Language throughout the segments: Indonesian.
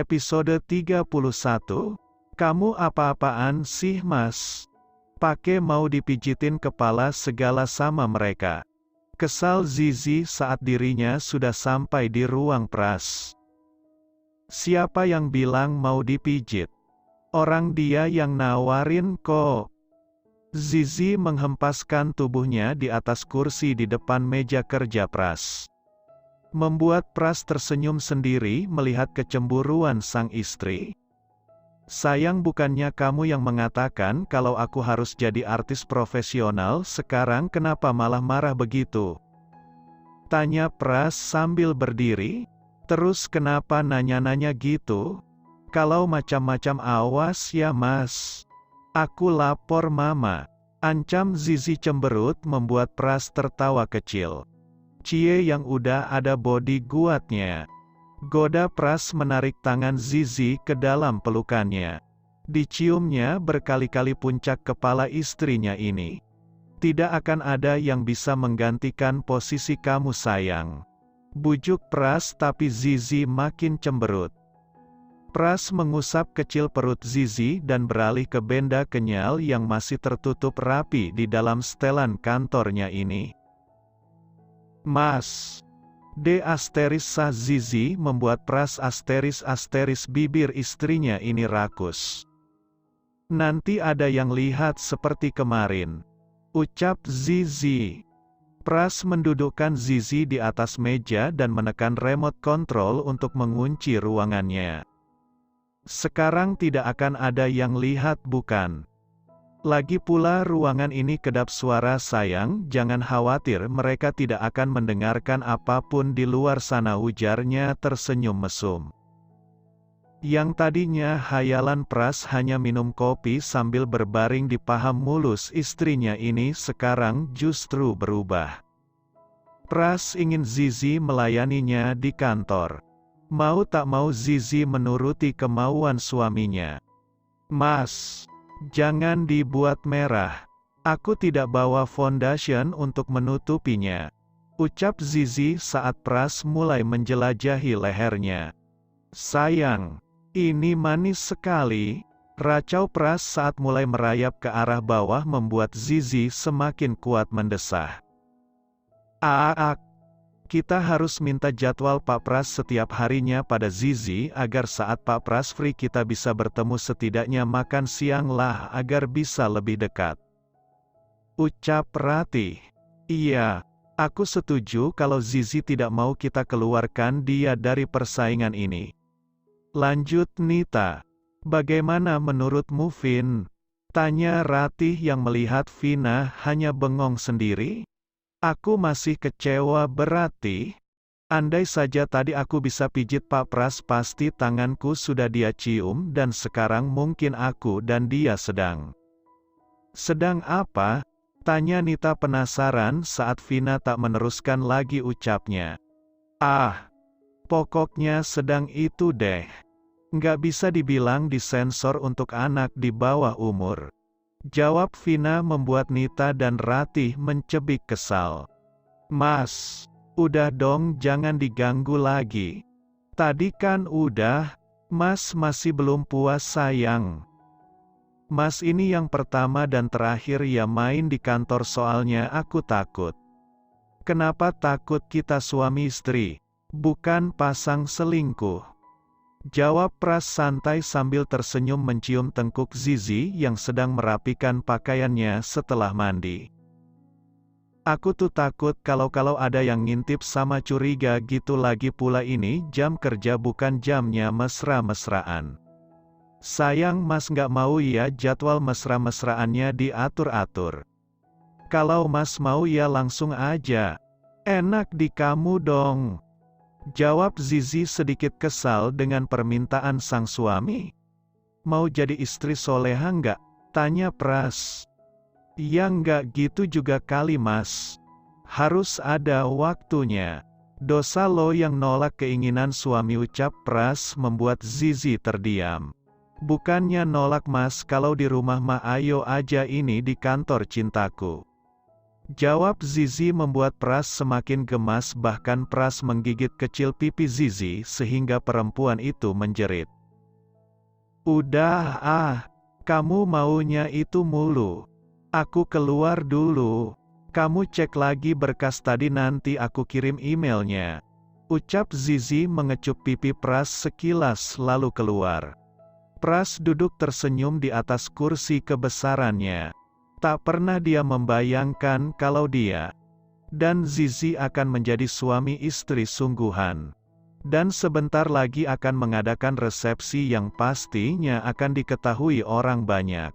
Episode 31. Kamu apa-apaan sih mas? Pakai mau dipijitin kepala segala sama mereka. Kesal Zizi saat dirinya sudah sampai di ruang pras. Siapa yang bilang mau dipijit? Orang dia yang nawarin kok. Zizi menghempaskan tubuhnya di atas kursi di depan meja kerja pras. Membuat Pras tersenyum sendiri melihat kecemburuan sang istri. Sayang, bukannya kamu yang mengatakan kalau aku harus jadi artis profesional, sekarang kenapa malah marah begitu? Tanya Pras sambil berdiri. Terus kenapa nanya-nanya gitu? Kalau macam-macam awas ya mas. Aku lapor mama. Ancam Zizi cemberut membuat Pras tertawa kecil. Cie yang udah ada body guatnya. Goda Pras menarik tangan Zizi ke dalam pelukannya. Diciumnya berkali-kali puncak kepala istrinya ini. Tidak akan ada yang bisa menggantikan posisi kamu sayang. Bujuk Pras, tapi Zizi makin cemberut. Pras mengusap kecil perut Zizi dan beralih ke benda kenyal yang masih tertutup rapi di dalam setelan kantornya ini. Mas. D asteris sah Zizi membuat Pras asteris bibir istrinya ini rakus. Nanti ada yang lihat seperti kemarin. Ucap Zizi. Pras mendudukkan Zizi di atas meja dan menekan remote control untuk mengunci ruangannya. Sekarang tidak akan ada yang lihat bukan? Lagi pula ruangan ini kedap suara sayang, jangan khawatir mereka tidak akan mendengarkan apapun di luar sana, ujarnya tersenyum mesum. Yang tadinya hayalan Pras hanya minum kopi sambil berbaring di paha mulus istrinya ini sekarang justru berubah. Pras ingin Zizi melayaninya di kantor. Mau tak mau Zizi menuruti kemauan suaminya. Mas. Jangan dibuat merah. Aku tidak bawa foundation untuk menutupinya. Ucap Zizi saat Pras mulai menjelajahi lehernya. Sayang, ini manis sekali. Racau Pras saat mulai merayap ke arah bawah membuat Zizi semakin kuat mendesah. Kita harus minta jadwal Pak Pras setiap harinya pada Zizi agar saat Pak Pras free kita bisa bertemu, setidaknya makan siang lah agar bisa lebih dekat. Ucap Ratih. Iya, aku setuju kalau Zizi tidak mau kita keluarkan dia dari persaingan ini. Lanjut Nita. Bagaimana menurutmu Vin? Tanya Ratih yang melihat Vina hanya bengong sendiri. Aku masih kecewa berarti. Andai saja tadi aku bisa pijit Pak Pras, pasti tanganku sudah dia cium, dan sekarang mungkin aku dan dia sedang. Sedang apa? Tanya Nita penasaran saat Vina tak meneruskan lagi ucapnya. Pokoknya sedang itu deh. Nggak bisa dibilang disensor untuk anak di bawah umur. Jawab Vina membuat Nita dan Ratih mencebik kesal. Mas, udah dong, jangan diganggu lagi. Tadi kan udah, Mas masih belum puas sayang. Mas ini yang pertama dan terakhir ya main di kantor, soalnya aku takut. Kenapa takut? Kita suami istri, bukan pasang selingkuh. Jawab Pras santai sambil tersenyum mencium tengkuk Zizi yang sedang merapikan pakaiannya setelah mandi. Aku tuh takut kalau ada yang ngintip sama curiga gitu, lagi pula ini jam kerja bukan jamnya mesra-mesraan. Sayang Mas nggak mau ya jadwal mesra-mesraannya diatur-atur. Kalau Mas mau ya langsung aja. Enak di kamu dong. Jawab Zizi sedikit kesal dengan permintaan sang suami. Mau jadi istri soleha nggak? Tanya Pras. Ya nggak gitu juga kali Mas. Harus ada waktunya. Dosa lo yang nolak keinginan suami, ucap Pras membuat Zizi terdiam. Bukannya nolak Mas, kalau di rumah mah ayo aja, ini di kantor cintaku. Jawab Zizi membuat Pras semakin gemas, bahkan Pras menggigit kecil pipi Zizi sehingga perempuan itu menjerit. Udah kamu maunya itu mulu. Aku keluar dulu. Kamu cek lagi berkas tadi, nanti aku kirim emailnya. Ucap Zizi mengecup pipi Pras sekilas lalu keluar. Pras duduk tersenyum di atas kursi kebesarannya. Tak pernah dia membayangkan kalau dia dan Zizi akan menjadi suami istri sungguhan. Dan sebentar lagi akan mengadakan resepsi yang pastinya akan diketahui orang banyak.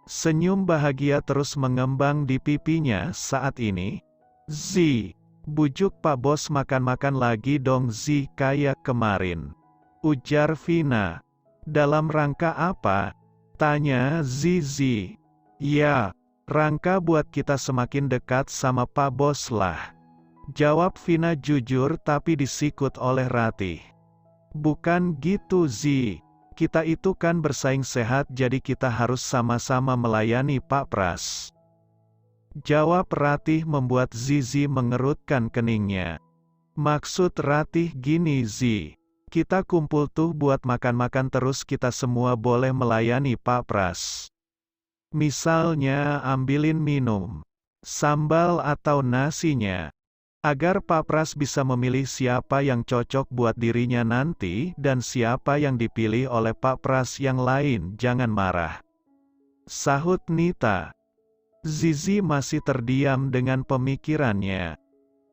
Senyum bahagia terus mengembang di pipinya saat ini. Zi, bujuk Pak Bos makan-makan lagi dong Zi, kayak kemarin. Ujar Vina. Dalam rangka apa? Tanya Zizi. Ya, rangka buat kita semakin dekat sama Pak Bos lah. Jawab Vina jujur tapi disikut oleh Ratih. Bukan gitu Zi, kita itu kan bersaing sehat, jadi kita harus sama-sama melayani Pak Pras. Jawab Ratih membuat Zizi mengerutkan keningnya. Maksud Ratih gini Zi, kita kumpul tuh buat makan-makan terus, kita semua boleh melayani Pak Pras. Misalnya ambilin minum, sambal atau nasinya. Agar Pak Pras bisa memilih siapa yang cocok buat dirinya nanti, dan siapa yang dipilih oleh Pak Pras yang lain jangan marah. Sahut Nita. Zizi masih terdiam dengan pemikirannya.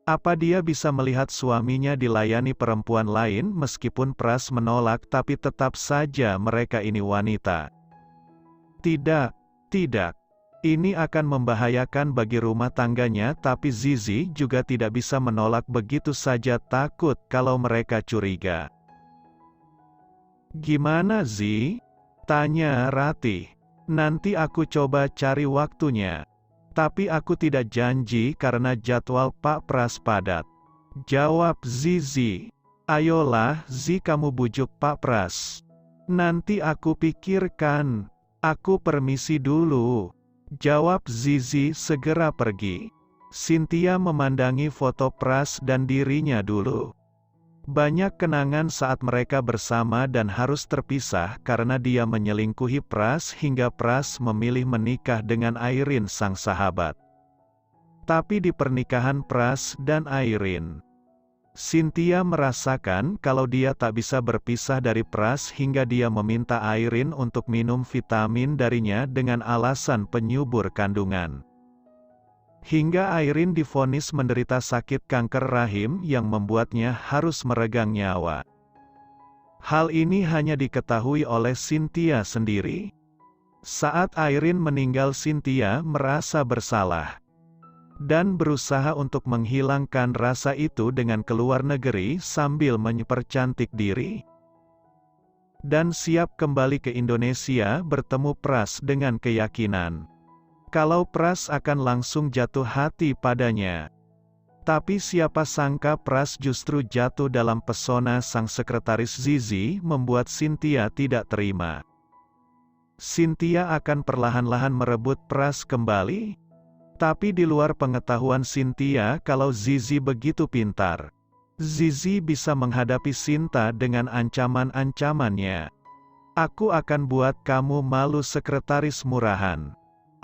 Apa dia bisa melihat suaminya dilayani perempuan lain meskipun Pras menolak, tapi tetap saja mereka ini wanita. Tidak. Ini akan membahayakan bagi rumah tangganya, tapi Zizi juga tidak bisa menolak begitu saja, takut kalau mereka curiga. Gimana Zi? Tanya Ratih. Nanti aku coba cari waktunya. Tapi aku tidak janji karena jadwal Pak Pras padat. Jawab Zizi. Ayolah Zi, kamu bujuk Pak Pras. Nanti aku pikirkan. Aku permisi dulu. Jawab Zizi segera pergi. Cynthia memandangi foto Pras dan dirinya dulu. Banyak kenangan saat mereka bersama dan harus terpisah karena dia menyelingkuhi Pras hingga Pras memilih menikah dengan Airin sang sahabat. Tapi di pernikahan Pras dan Airin, Cynthia merasakan kalau dia tak bisa berpisah dari Pras hingga dia meminta Airin untuk minum vitamin darinya dengan alasan penyubur kandungan. Hingga Airin divonis menderita sakit kanker rahim yang membuatnya harus meregang nyawa. Hal ini hanya diketahui oleh Cynthia sendiri. Saat Airin meninggal, Cynthia merasa bersalah dan berusaha untuk menghilangkan rasa itu dengan keluar negeri sambil mempercantik diri. Dan siap kembali ke Indonesia bertemu Pras dengan keyakinan kalau Pras akan langsung jatuh hati padanya. Tapi siapa sangka Pras justru jatuh dalam pesona sang sekretaris Zizi, membuat Cynthia tidak terima. Cynthia akan perlahan-lahan merebut Pras kembali. Tapi di luar pengetahuan Cynthia kalau Zizi begitu pintar. Zizi bisa menghadapi Sinta dengan ancaman-ancamannya. Aku akan buat kamu malu, sekretaris murahan.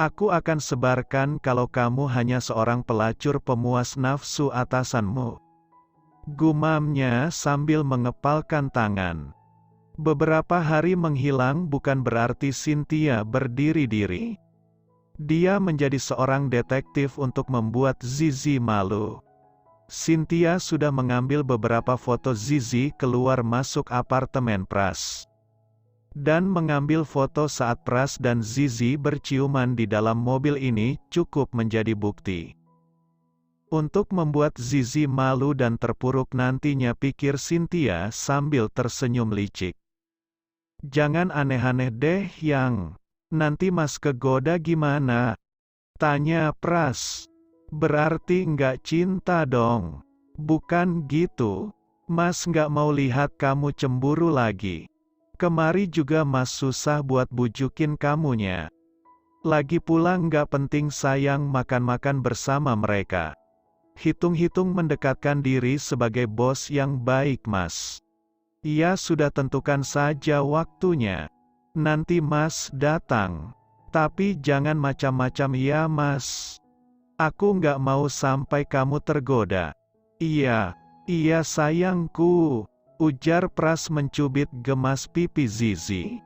Aku akan sebarkan kalau kamu hanya seorang pelacur pemuas nafsu atasanmu. Gumamnya sambil mengepalkan tangan. Beberapa hari menghilang bukan berarti Cynthia berdiri-diri. Dia menjadi seorang detektif untuk membuat Zizi malu. Cynthia sudah mengambil beberapa foto Zizi keluar masuk apartemen Pras. Dan mengambil foto saat Pras dan Zizi berciuman di dalam mobil ini cukup menjadi bukti. Untuk membuat Zizi malu dan terpuruk nantinya, pikir Cynthia sambil tersenyum licik. Jangan aneh-aneh deh yang nanti Mas kegoda gimana? Tanya Pras. Berarti nggak cinta dong? Bukan gitu, Mas nggak mau lihat kamu cemburu lagi. Kemari juga Mas susah buat bujukin kamunya. Lagi pula nggak penting sayang makan-makan bersama mereka. Hitung-hitung mendekatkan diri sebagai bos yang baik Mas. Ya sudah tentukan saja waktunya. Nanti Mas datang. Tapi jangan macam-macam ya Mas. Aku nggak mau sampai kamu tergoda. Iya, iya sayangku, ujar Pras mencubit gemas pipi Zizi.